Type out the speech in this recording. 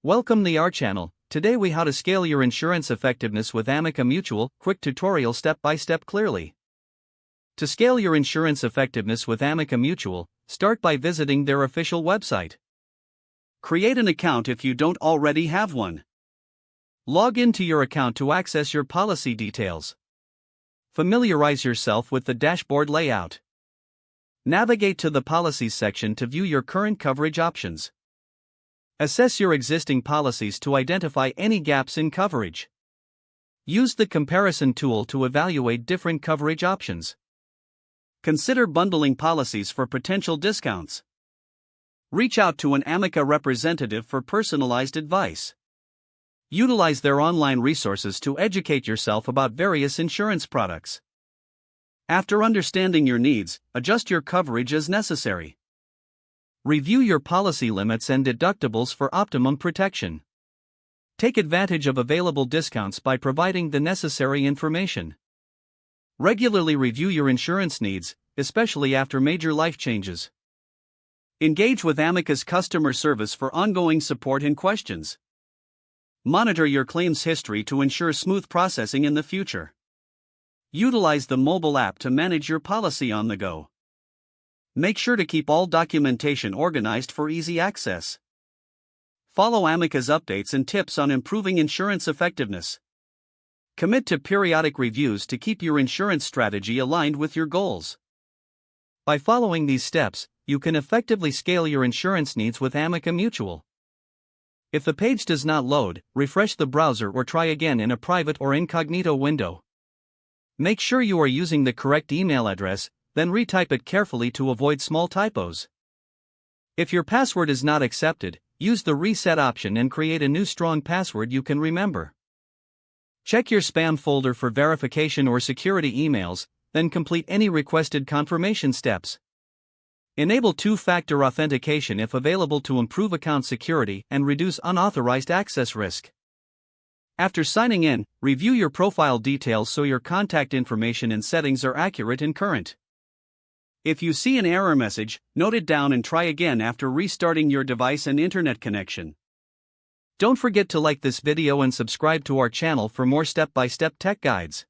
Welcome to our channel. Today we how to scale your insurance effectiveness with Amica Mutual, quick tutorial step by step clearly. To scale your insurance effectiveness with Amica Mutual, start by visiting their official website. Create an account if you don't already have one. Log into your account to access your policy details. Familiarize yourself with the dashboard layout. Navigate to the Policies section to view your current coverage options. Assess your existing policies to identify any gaps in coverage. Use the comparison tool to evaluate different coverage options. Consider bundling policies for potential discounts. Reach out to an Amica representative for personalized advice. Utilize their online resources to educate yourself about various insurance products. After understanding your needs, adjust your coverage as necessary. Review your policy limits and deductibles for optimum protection. Take advantage of available discounts by providing the necessary information. Regularly review your insurance needs, especially after major life changes. Engage with Amica's customer service for ongoing support and questions. Monitor your claims history to ensure smooth processing in the future. Utilize the mobile app to manage your policy on the go. Make sure to keep all documentation organized for easy access. Follow Amica's updates and tips on improving insurance effectiveness. Commit to periodic reviews to keep your insurance strategy aligned with your goals. By following these steps, you can effectively scale your insurance needs with Amica Mutual. If the page does not load, refresh the browser or try again in a private or incognito window. Make sure you are using the correct email address, then retype it carefully to avoid small typos. If your password is not accepted, use the reset option and create a new strong password you can remember. Check your spam folder for verification or security emails, then complete any requested confirmation steps. Enable two-factor authentication if available to improve account security and reduce unauthorized access risk. After signing in, review your profile details so your contact information and settings are accurate and current. If you see an error message, note it down and try again after restarting your device and internet connection. Don't forget to like this video and subscribe to our channel for more step-by-step tech guides.